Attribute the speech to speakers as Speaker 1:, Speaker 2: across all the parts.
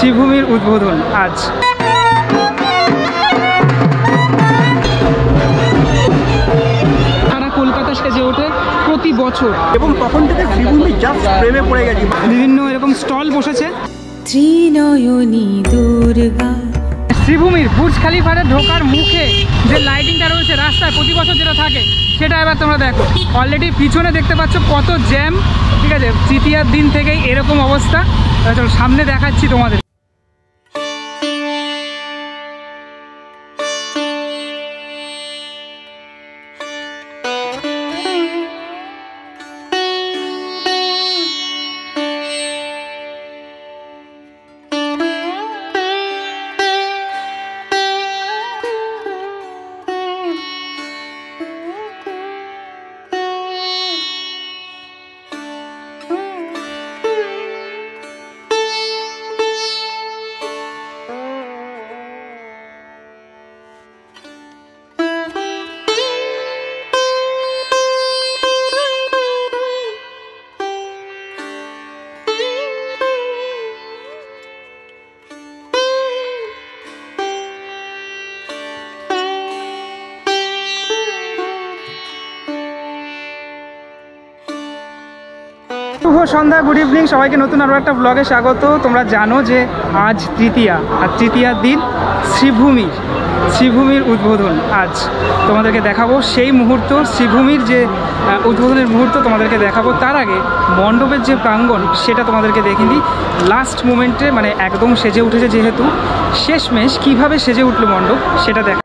Speaker 1: শ্রীভূমির উদ্বোধন আজ। তারা কলকাতা সেজে ওঠে প্রতি বছর
Speaker 2: এবং তখন থেকে শ্রীভূমি জাস্ট প্রেমে পড়ে গেছে।
Speaker 1: বিভিন্ন এরকম স্টল বসেছে।
Speaker 3: ত্রিনয়নী দুর্গা।
Speaker 1: শ্রীভূমির বুর্জ খালিফারে ঢোকার মুখে যে লাইটিংটা রয়েছে রাস্তায় প্রতি বছর যেটা থাকে সেটা এবার তোমরা দেখো। অলরেডি পিছনে দেখতে পাচ্ছ কত জ্যাম, ঠিক আছে। তৃতীয়ার দিন থেকেই এরকম অবস্থা। চলো সামনে দেখাচ্ছি তোমাদের। শুভ সন্ধ্যা, গুড ইভিনিং সবাইকে। নতুন আরও একটা ব্লগে স্বাগত। তোমরা জানো যে আজ তৃতীয়া, আর তৃতীয়ার দিন শ্রীভূমির উদ্বোধন আজ। তোমাদেরকে দেখাবো সেই মুহূর্ত, শ্রীভূমির যে উদ্বোধনের মুহূর্ত তোমাদেরকে দেখাবো। তার আগে মণ্ডপের যে প্রাঙ্গণ সেটা তোমাদেরকে দেখিয়ে দিই। লাস্ট মোমেন্টে মানে একদম সেজে উঠেছে, যেহেতু শেষমেশ কীভাবে সেজে উঠলো মণ্ডপ সেটা দেখা।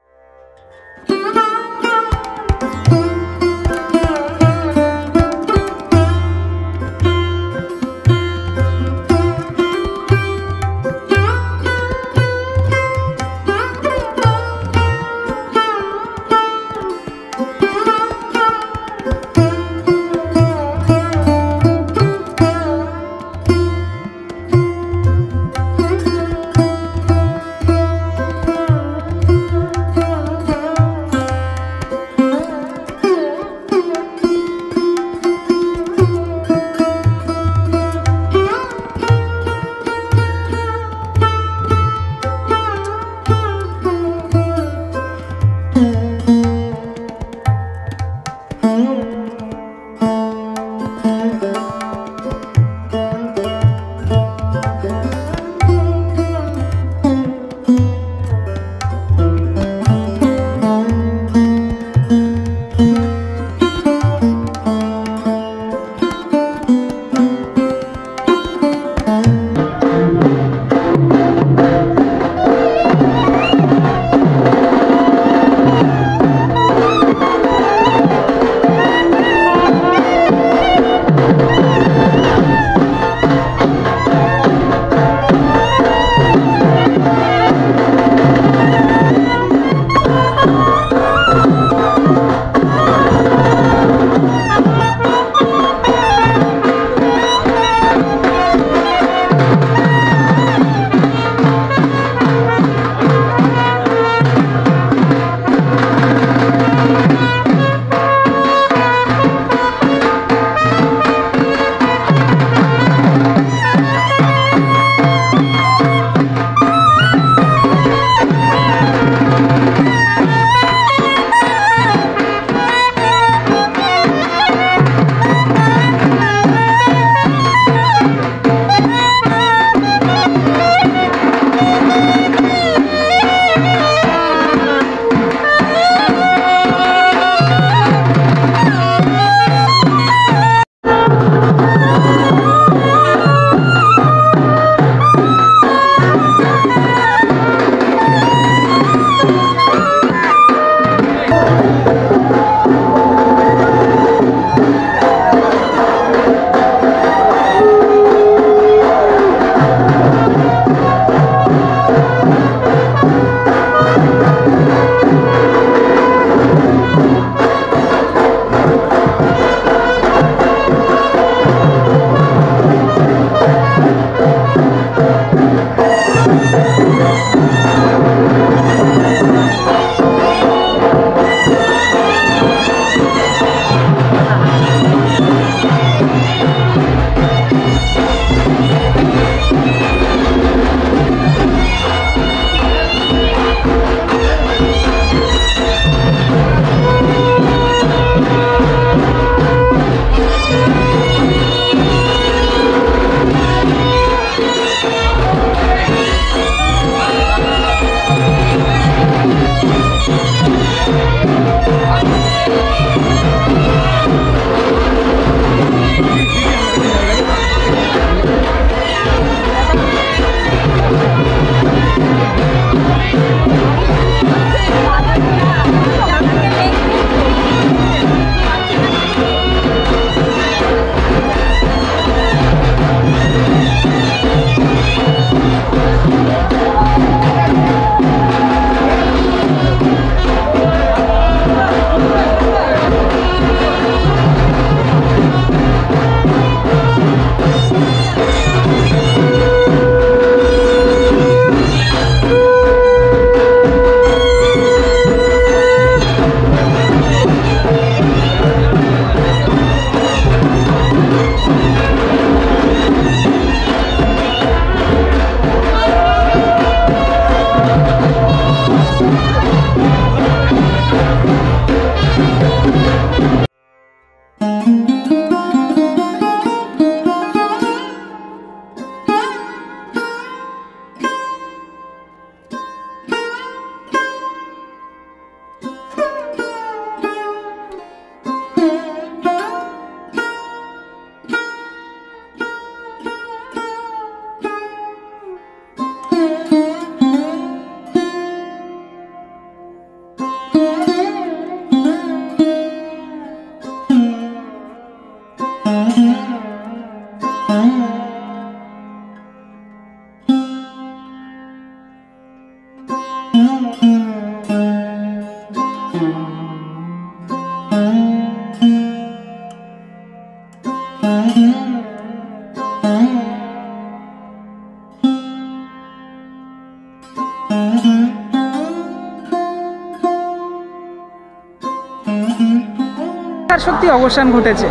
Speaker 1: সত্যি অবসান ঘটেছে।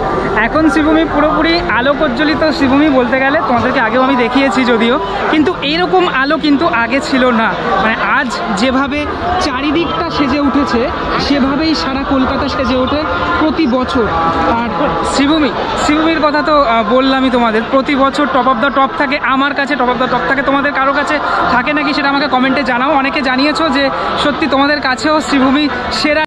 Speaker 1: এখন শ্রীভূমি পুরোপুরি আলোকোজ্জ্বলিত শ্রীভূমি বলতে গেলে, তোমাদেরকে আগেও আমি দেখিয়েছি যদিও, কিন্তু এইরকম আলো কিন্তু আগে ছিল না। মানে আজ যেভাবে চারিদিকটা সেজে উঠেছে সেভাবেই সারা কলকাতা সেজে ওঠে প্রতি বছর। আর শ্রীভূমির কথা তো বললামই তোমাদের, প্রতি বছর টপ অফ দ্য টপ থাকে, আমার কাছে টপ অফ দ্য টপ থাকে, তোমাদের কারো কাছে থাকে নাকি সেটা আমাকে কমেন্টে জানাও। অনেকে জানিয়েছো যে সত্যি তোমাদের কাছেও শ্রীভূমি সেরা।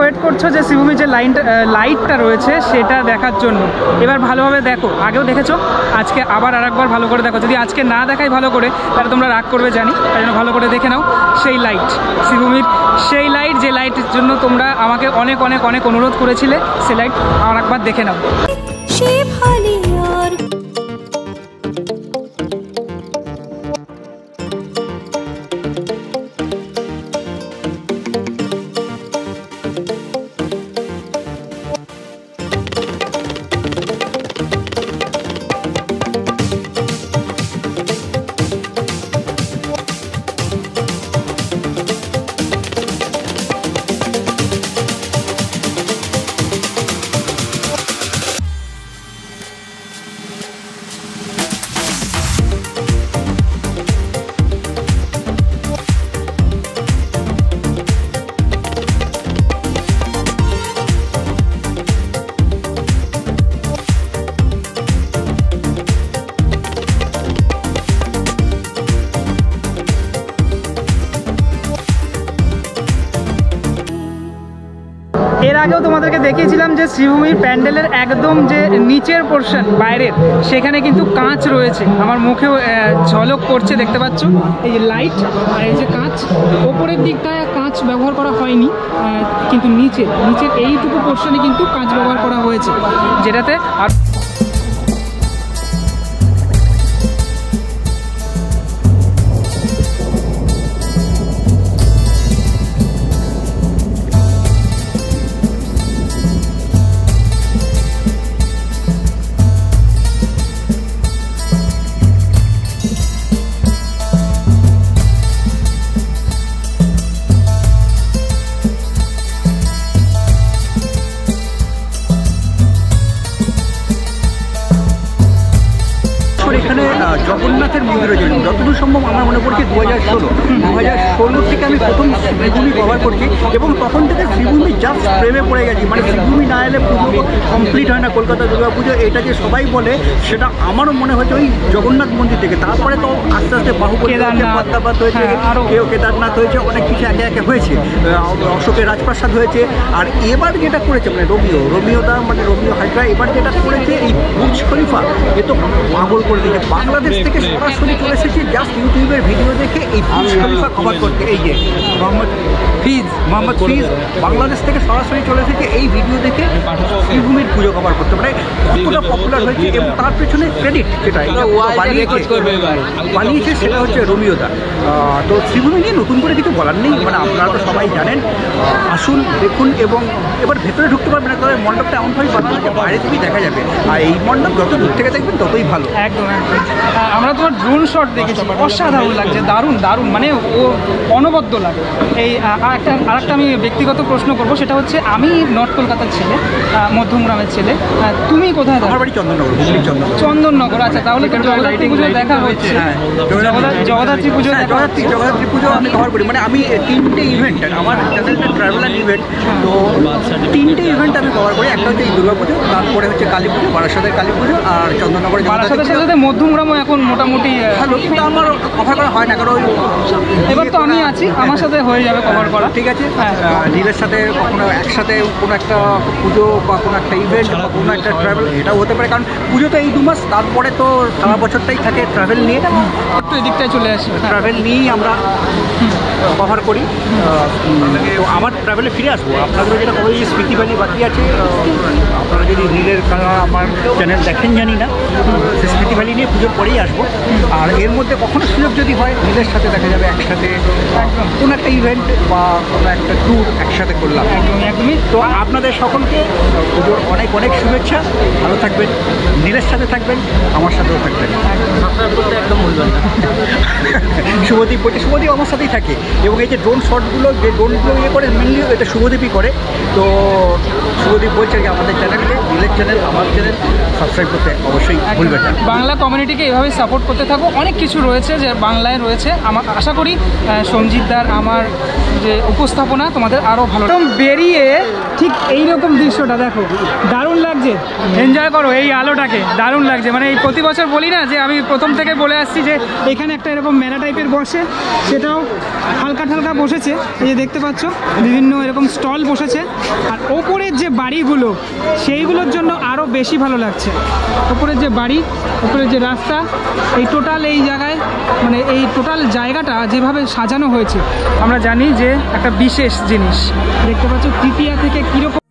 Speaker 1: ওয়েট করছো যে শ্রীভূমির যে লাইটটা রয়েছে সেটা দেখার জন্য। এবার ভালোভাবে দেখো, আগেও দেখেছো, আজকে আবার আরেকবার ভালো করে দেখো। যদি আজকে না দেখাই ভালো করে তাহলে তোমরা রাগ করবে জানি, তাই জন্য ভালো করে দেখে নাও সেই লাইট, শ্রীভূমির সেই লাইট, যে লাইটের জন্য তোমরা আমাকে অনেক অনেক অনেক অনুরোধ করেছিলে, সেই লাইট আর একবার দেখে নাও। আগেও তোমাদেরকে দেখিয়েছিলাম যে শ্রীভূমির প্যান্ডেলের একদম যে নিচের পোর্শন বাইরের, সেখানে কিন্তু কাঁচ রয়েছে। আমার মুখেও ঝলক করছে, দেখতে পাচ্ছ এই যে লাইট আর এই যে কাঁচ। ওপরের দিকটায় কাঁচ ব্যবহার করা হয়নি, কিন্তু নিচের এইটুকু পোর্শনে কিন্তু কাঁচ ব্যবহার করা হয়েছে, যেটাতে আর
Speaker 2: এখানে জগন্নাথের মন্দিরের জন্য যতদূর সম্ভব আমার মনে পড়ছে 2016 থেকে আমি প্রথম শ্রীভূমি কভার করছি, এবং তখন থেকে শ্রীভূমি জাস্ট প্রেমে পড়ে গেছি। মানে শ্রীভূমি না এলে পুজো কমপ্লিট হয় না। কলকাতা দুর্গা পুজো এটা যে সবাই বলে, সেটা আমারও মনে হয়েছে ওই জগন্নাথ মন্দির থেকে। তারপরে তো আস্তে আস্তে বাহুবলী পদ্মাবত হয়েছে, কেউ কেদারনাথ হয়েছে, অনেক কিছু একে একে হয়েছে, অশোকের রাজপ্রাসাদ হয়েছে। আর এবার যেটা করেছে মানে রোমিওদা মানে রোমিও হাজরা এবার যেটা করেছে এই বুর্জ খলিফা, এ তো পাগল করে দিয়েছে। বাংলাদেশ থেকে সরাসরি চলে এসেছে জাস্ট ইউটিউবের ভিডিও দেখে এই বুর্জ খলিফা কভার করতে। এই যে মোহাম্মদ ফিজ বাংলাদেশ থেকে সরাসরি চলে এসেছে এই ভিডিও দেখে শ্রীভূমির পুজো কভার করতে। মানে কতটা পপুলার হয়েছে, এবং তার পেছনে ক্রেডিট যেটা বানিয়েছে সেটা হচ্ছে রোমিওদা। তো শ্রীভূমি নিয়ে নতুন করে কিছু বলার নেই, মানে আপনারা তো সবাই জানেন। আসুন, দেখুন, এবং এবার ভেতরে ঢুকতে পারবেন না, তবে মণ্ডপটা এমনভাবে বানানো যে বাইরে থেকেই দেখা যাবে। আর এই মণ্ডপ যত দূর থেকে দেখবেন ততই ভালো।
Speaker 1: একদম আমরা তোমার ড্রোন শট দেখেছি, অসাধারণ লাগছে, দারুণ, মানে ও অনবদ্য লাগে। এই আরেকটা আমি ব্যক্তিগত প্রশ্ন করব, সেটা হচ্ছে আমি নর্থ কলকাতার ছেলে, মধ্যমগ্রামের ছেলে, তুমি কোথায়?
Speaker 2: আমার বাড়ি চন্দননগর,
Speaker 1: চন্দননগর। আচ্ছা, তাহলে জগদ্ধাত্রী পুজো দেখা হচ্ছে। জগদ্ধাত্রী পুজো
Speaker 2: আমি কভার করি। মানে আমি 3টে ইভেন্ট, আমার চ্যানেলটা ট্রাভেলার ইভেন্ট, তো 3টে ইভেন্ট আমি কভার করি। একটা হচ্ছে এই দুর্গা পুজো, তারপরে হচ্ছে কালী পুজো, বারাসাতের কালী পুজো, আর চন্দননগরে
Speaker 1: বারাসাতের সাথে মধ্যমগ্রামও এখন মোটামুটি
Speaker 2: ভালো, কিন্তু আমার কভার করা হয় না, কারণ
Speaker 1: এবার তো আমি আছি, আমার সাথে হয়ে যাবে কভার করা।
Speaker 2: ঠিক আছে, নীলের সাথে কখনো একসাথে কোনো একটা পুজো বা কোনো একটা ইভেন্ট বা কোনো একটা ট্রাভেল, এটাও হতে পারে। কারণ পুজো তো এই 2 মাস, তারপরে তো সারা বছরটাই থাকে ট্রাভেল নিয়ে।
Speaker 1: একটু এদিকটায় চলে আসি,
Speaker 2: ট্রাভেল নিয়েই আমরা কভার করি। আমার ট্রাভেলে ফিরে আসবো। আপনাদের যেটা কবে স্মৃতি ভ্যালি বাকি আছে, আপনারা যদি নীলের আমার চ্যানেল দেখেন জানি না, সে স্মৃতি ভ্যালি নিয়ে পুজোর পরেই আসবো। আর এর মধ্যে কখনো সুযোগ যদি হয় নীলের সাথে দেখা যাবে, একসাথে কোনো একটা ইভেন্ট বা কোনো একটা ট্যুর একসাথে করলাম।
Speaker 1: একদমই।
Speaker 2: তো আপনাদের সকলকে পুজোর অনেক অনেক শুভেচ্ছা। ভালো থাকবেন, নীলের সাথে থাকবেন, আমার সাথেও থাকবেন।
Speaker 1: একদম বলবেন না।
Speaker 2: শুভদীপ আমার সাথেই থাকে, এবং এই যে ড্রোন শটগুলো ইয়ে করে মেনলি এটা শুভদীপই করে। তো শুভদীপ বলছে যে আমাদের চ্যানেলকে, নীলের চ্যানেল, আমার চ্যানেল সাবস্ক্রাইব করতে অবশ্যই ভুলবেন না।
Speaker 1: বাংলা কমিউনিটিকে এভাবেই সাপোর্ট করতে থাকো। অনেক কিছু রয়েছে যে বাংলায় রয়েছে। আমার আশা করি সঞ্জিতদার আমার যে উপস্থাপনা তোমাদের আরও ভালো। বেরিয়ে ঠিক এইরকম দৃশ্যটা দেখো, দারুণ লাগছে। এনজয় করো এই আলোটাকে, দারুণ লাগছে। মানে এই প্রতি বছর বলি না যে আমি প্রথম থেকে বলে আসছি যে এখানে একটা এরকম মেলা টাইপের বসে, সেটাও হালকা ঠালকা বসেছে। এই যে দেখতে পাচ্ছ বিভিন্ন এরকম স্টল বসেছে। আর ওপরের যে বাড়িগুলো, সেইগুলোর জন্য আরও বেশি ভালো লাগছে। ওপরের যে বাড়ি, ওপরের যে রাস্তা, এই টোটাল এই জায়গায় মানে এই টোটাল জায়গাটা যেভাবে সাজানো হয়েছে, আমরা জানি যে একটা বিশেষ জিনিস। দেখতে পাচ্ছ তৃতীয়া থেকে কীরকম